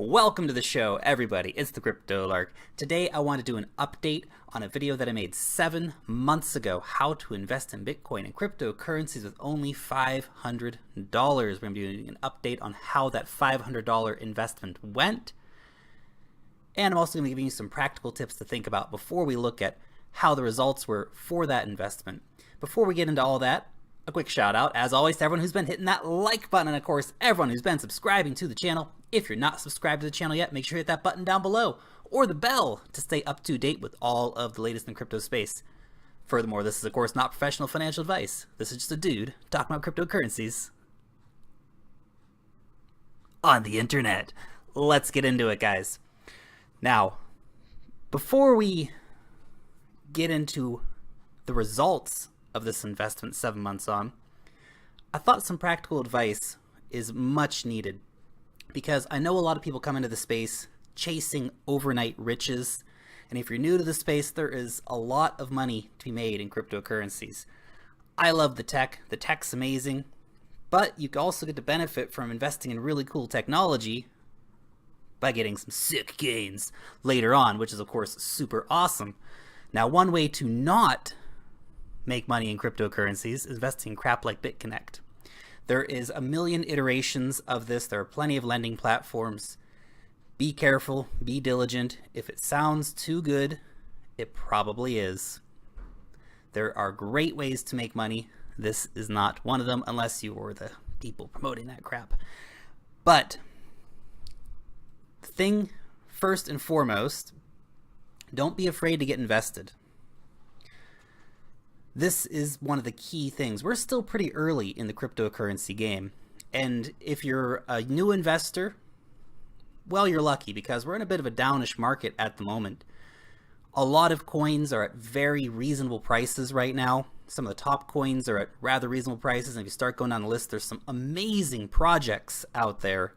Welcome to the show, everybody. It's the Crypto Lark. Today, I want to do an update on a video that I made 7 months ago, how to invest in Bitcoin and cryptocurrencies with only $500. We're going to be doing an update on how that $500 investment went. And I'm also going to give you some practical tips to think about before we look at how the results were for that investment. Before we get into all that, a quick shout out, as always, to everyone who's been hitting that like button, and of course, everyone who's been subscribing to the channel. If you're not subscribed to the channel yet, make sure you hit that button down below, or the bell to stay up to date with all of the latest in crypto space. Furthermore, this is of course not professional financial advice. This is just a dude talking about cryptocurrencies on the internet. Let's get into it, guys. Now, before we get into the results of this investment 7 months on, I thought some practical advice is much needed, because I know a lot of people come into the space chasing overnight riches, and if you're new to the space, there is a lot of money to be made in cryptocurrencies. I love the tech. The tech's amazing, but you also get to benefit from investing in really cool technology by getting some sick gains later on, which is of course super awesome. Now, one way to not make money in cryptocurrencies is investing in crap like BitConnect. There is a million iterations of this. There are plenty of lending platforms. Be careful, be diligent. If it sounds too good, it probably is. There are great ways to make money. This is not one of them, unless you were the people promoting that crap. But the thing, first and foremost, don't be afraid to get invested. This is one of the key things. We're still pretty early in the cryptocurrency game. And if you're a new investor, well, you're lucky, because we're in a bit of a downish market at the moment. A lot of coins are at very reasonable prices right now. Some of the top coins are at rather reasonable prices. And if you start going down the list, there's some amazing projects out there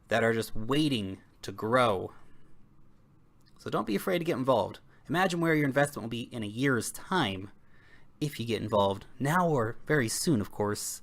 that are just waiting to grow. So don't be afraid to get involved. Imagine where your investment will be in a year's time if you get involved, now or very soon, of course.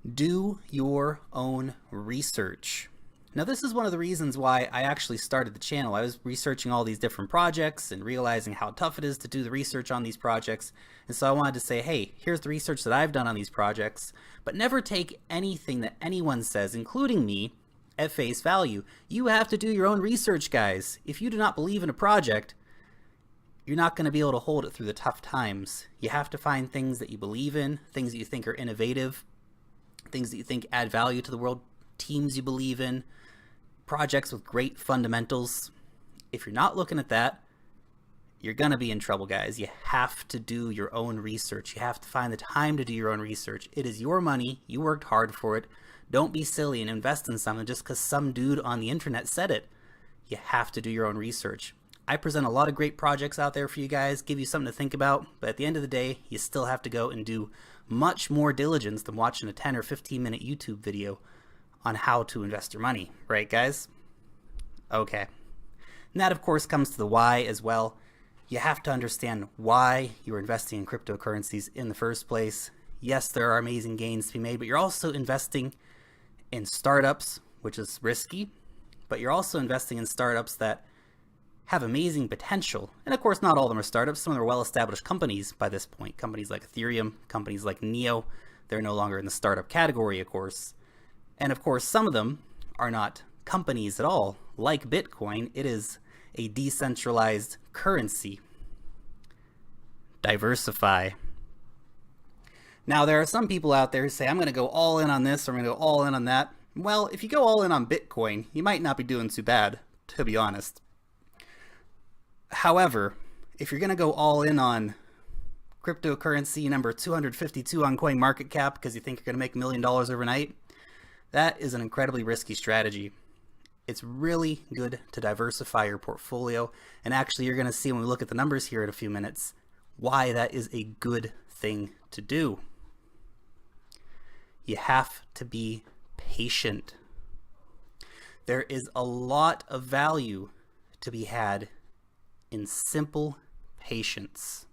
Do your own research. Now, this is one of the reasons why I actually started the channel. I was researching all these different projects and realizing how tough it is to do the research on these projects. And so I wanted to say, hey, here's the research that I've done on these projects, but never take anything that anyone says, including me, at face value. You have to do your own research, guys. If you do not believe in a project, you're not going to be able to hold it through the tough times. You have to find things that you believe in, things that you think are innovative, things that you think add value to the world, teams you believe in, projects with great fundamentals. If you're not looking at that, you're going to be in trouble, guys. You have to do your own research. You have to find the time to do your own research. It is your money. You worked hard for it. Don't be silly and invest in something just because some dude on the internet said it. You have to do your own research. I present a lot of great projects out there for you guys, give you something to think about, but at the end of the day, you still have to go and do much more diligence than watching a 10 or 15-minute YouTube video on how to invest your money, right, guys? Okay. And that, of course, comes to the why as well. You have to understand why you're investing in cryptocurrencies in the first place. Yes, there are amazing gains to be made, but you're also investing in startups, which is risky, but you're also investing in startups that have amazing potential. And of course, not all of them are startups. Some of them are well-established companies by this point. Companies like Ethereum, companies like Neo, they're no longer in the startup category, of course. And of course, some of them are not companies at all. Like Bitcoin, it is a decentralized currency. Diversify. Now, there are some people out there who say, I'm going to go all in on this, or I'm going to go all in on that. Well, if you go all in on Bitcoin, you might not be doing too bad, to be honest. However, if you're going to go all in on cryptocurrency number 252 on CoinMarketCap because you think you're going to make $1 million overnight, that is an incredibly risky strategy. It's really good to diversify your portfolio, and actually you're going to see when we look at the numbers here in a few minutes why that is a good thing to do. You have to be patient. There is a lot of value to be had in simple patience.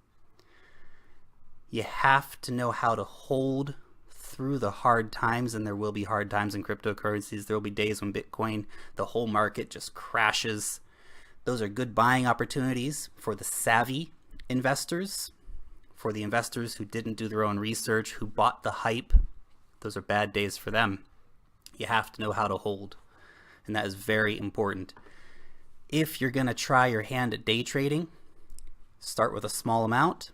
You have to know how to hold through the hard times, and there will be hard times in cryptocurrencies. There will be days when Bitcoin, the whole market just crashes. Those are good buying opportunities for the savvy investors. For the investors who didn't do their own research, who bought the hype, those are bad days for them. You have to know how to hold, and that is very important. If you're going to try your hand at day trading, start with a small amount.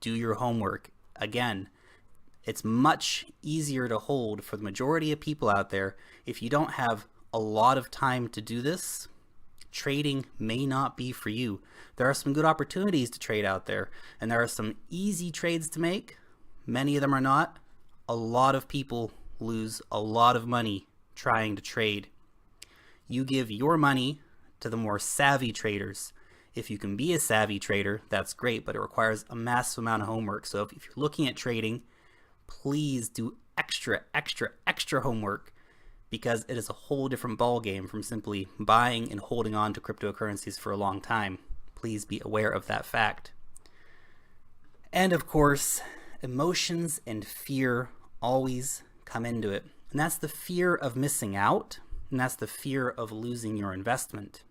Do your homework. Again, it's much easier to hold for the majority of people out there. If you don't have a lot of time to do this, trading may not be for you. There are some good opportunities to trade out there, and there are some easy trades to make. Many of them are not. A lot of people lose a lot of money trying to trade. You give your money to the more savvy traders. If you can be a savvy trader, that's great, but it requires a massive amount of homework. So if you're looking at trading, please do extra homework, because it is a whole different ball game from simply buying and holding on to cryptocurrencies for a long time. Please be aware of that fact. And of course, emotions and fear always come into it. And that's the fear of missing out, and that's the fear of losing your investment.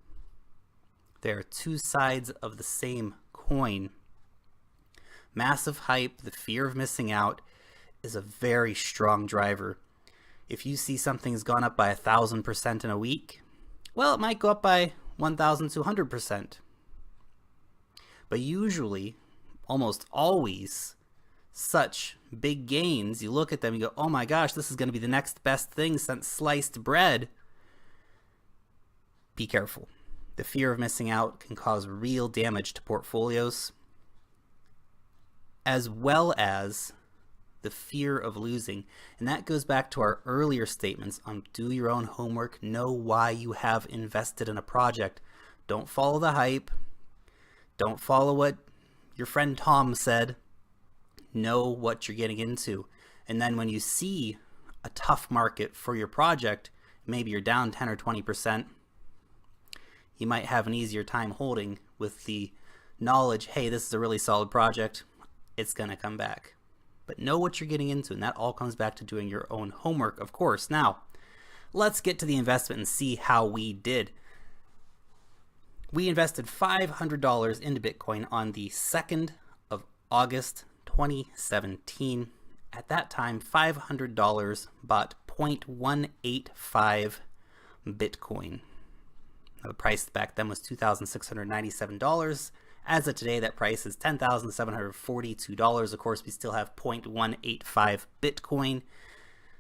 There are two sides of the same coin. Massive hype, the fear of missing out, is a very strong driver. If you see something's gone up by 1,000% in a week, well, it might go up by 1,200%. But usually, almost always, such big gains, you look at them and you go, oh my gosh, this is going to be the next best thing since sliced bread. Be careful. The fear of missing out can cause real damage to portfolios, as well as the fear of losing. And that goes back to our earlier statements on do your own homework, know why you have invested in a project. Don't follow the hype. Don't follow what your friend Tom said. Know what you're getting into. And then when you see a tough market for your project, maybe you're down 10 or 20%, you might have an easier time holding with the knowledge, hey, this is a really solid project. It's going to come back. But know what you're getting into, and that all comes back to doing your own homework, of course. Now, let's get to the investment and see how we did. We invested $500 into Bitcoin on the 2nd of August 2017. At that time, $500 bought 0.185 Bitcoin. Now, the price back then was $2,697. As of today, that price is $10,742. Of course, we still have 0.185 Bitcoin.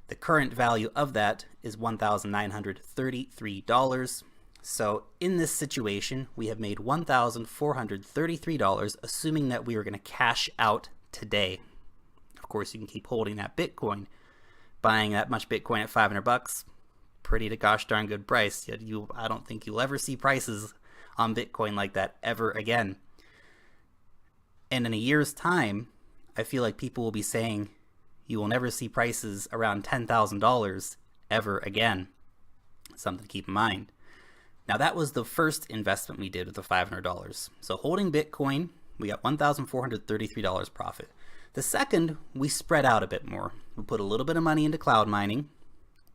The current value of that is $1,933. So in this situation, we have made $1,433, assuming that we were going to cash out today. Of course, you can keep holding that Bitcoin. Buying that much Bitcoin at $500, pretty gosh darn good price. I don't think you'll ever see prices on Bitcoin like that ever again. And in a year's time, I feel like people will be saying you will never see prices around $10,000 ever again. Something to keep in mind. Now, that was the first investment we did with the $500. So holding Bitcoin, we got $1,433 profit. The second, we spread out a bit more. We put a little bit of money into cloud mining.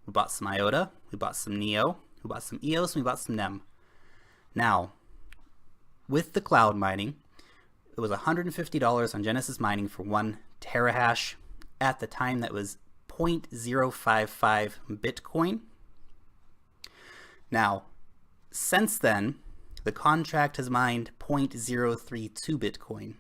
We bought some IOTA, we bought some NEO, we bought some EOS, and we bought some NEM. Now, with the cloud mining, it was $150 on Genesis Mining for 1 terahash. At the time, that was 0.055 Bitcoin. Now, since then, the contract has mined 0.032 Bitcoin.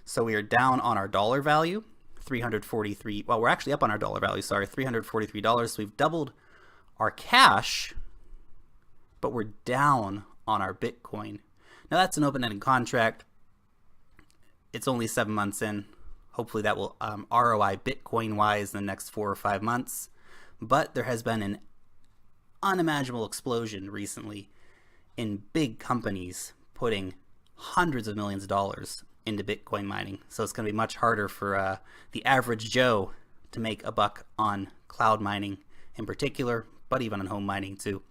So we are down on our dollar value, 343. Well, we're actually up on our dollar value, sorry, $343. So we've doubled our cash, but we're down on our Bitcoin. Now, that's an open-ended contract. It's only 7 months in. Hopefully that will ROI Bitcoin-wise in the next 4 or 5 months. But there has been an unimaginable explosion recently in big companies putting hundreds of millions of dollars into Bitcoin mining. So it's going to be much harder for the average Joe to make a buck on cloud mining in particular, but even on home mining too.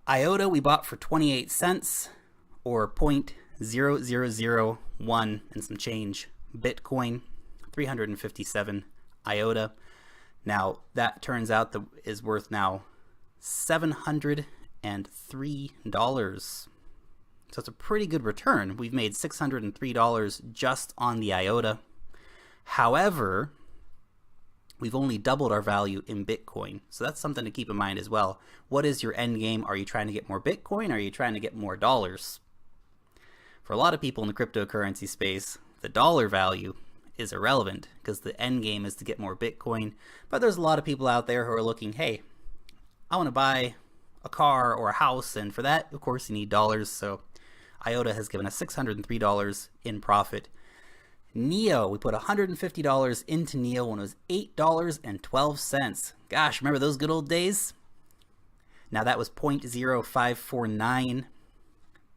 IOTA we bought for 28 cents or 0.0001 and some change Bitcoin. 357 IOTA. Now that turns out that is worth now $703. So it's a pretty good return. We've made $603 just on the IOTA. However, we've only doubled our value in Bitcoin. So that's something to keep in mind as well. What is your end game? Are you trying to get more Bitcoin? Or are you trying to get more dollars? For a lot of people in the cryptocurrency space, the dollar value is irrelevant because the end game is to get more Bitcoin. But there's a lot of people out there who are looking, hey, I want to buy a car or a house, and for that, of course, you need dollars. So IOTA has given us $603 in profit. NEO, we put $150 into NEO when it was $8.12. Gosh, remember those good old days? Now that was 0.0549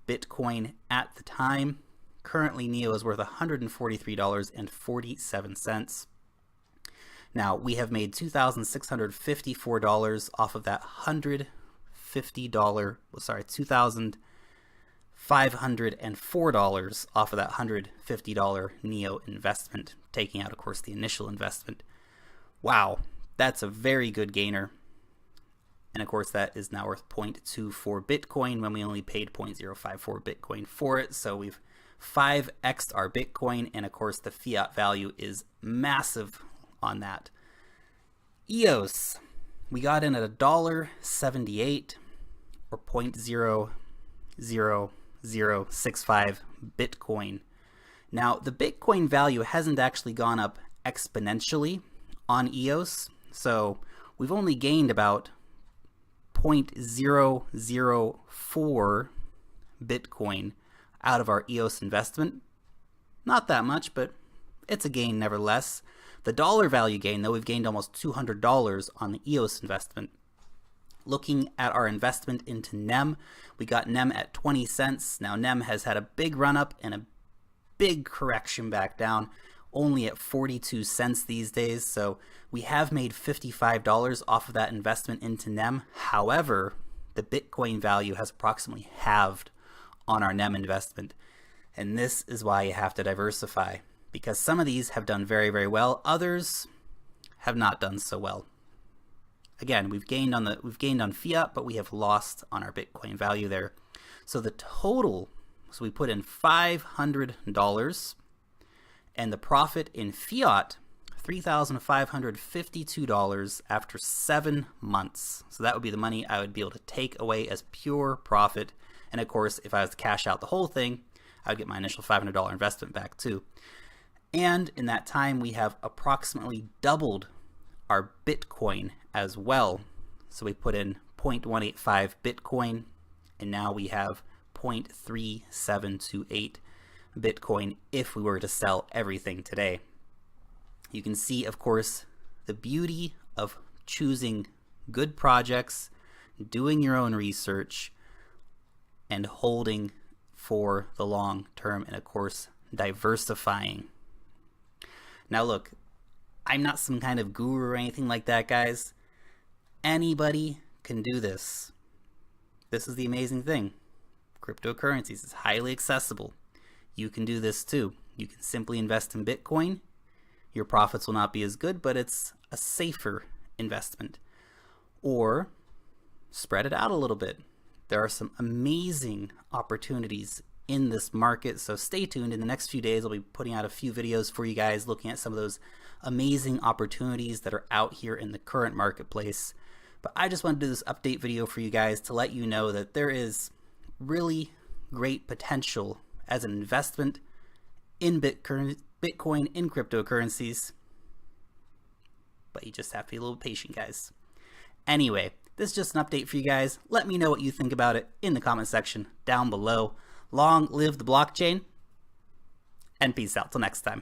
Bitcoin at the time. Currently, NEO is worth $143.47. Now, we have made $2,654 off of that $2,504 off of that $150 NEO investment, taking out, of course, the initial investment. Wow, that's a very good gainer. And of course, that is now worth 0.24 Bitcoin when we only paid 0.054 Bitcoin for it. So we've 5x'd our Bitcoin, and of course, the fiat value is massive on that. EOS, we got in at $1.78 or 0.00065 Bitcoin. Now, the Bitcoin value hasn't actually gone up exponentially on EOS, so we've only gained about 0.004 Bitcoin out of our EOS investment. Not that much, but it's a gain nevertheless. The dollar value gain, though, we've gained almost $200 on the EOS investment. Looking at our investment into NEM, we got NEM at 20 cents. Now NEM has had a big run up and a big correction back down, only at 42 cents these days. So we have made $55 off of that investment into NEM. However, the Bitcoin value has approximately halved on our NEM investment. And this is why you have to diversify, because some of these have done very, very well. Others have not done so well. Again, we've gained on fiat, but we have lost on our Bitcoin value there. So the total, so we put in $500, and the profit in fiat, $3,552 after 7 months. So that would be the money I would be able to take away as pure profit. And of course, if I was to cash out the whole thing, I would get my initial $500 investment back too. And in that time, we have approximately doubled our Bitcoin as well. So we put in 0.185 Bitcoin, and now we have 0.3728 Bitcoin if we were to sell everything today. You can see, of course, the beauty of choosing good projects, doing your own research, and holding for the long term, and of course, diversifying. Now look, I'm not some kind of guru or anything like that, guys. Anybody can do this. This is the amazing thing. Cryptocurrencies is highly accessible. You can do this too. You can simply invest in Bitcoin. Your profits will not be as good, but it's a safer investment. Or spread it out a little bit. There are some amazing opportunities in this market, so stay tuned. In the next few days, I'll be putting out a few videos for you guys looking at some of those amazing opportunities that are out here in the current marketplace. But I just want to do this update video for you guys to let you know that there is really great potential as an investment in Bitcoin, in cryptocurrencies. But you just have to be a little patient, guys. Anyway, this is just an update for you guys. Let me know what you think about it in the comment section down below. Long live the blockchain, and peace out till next time.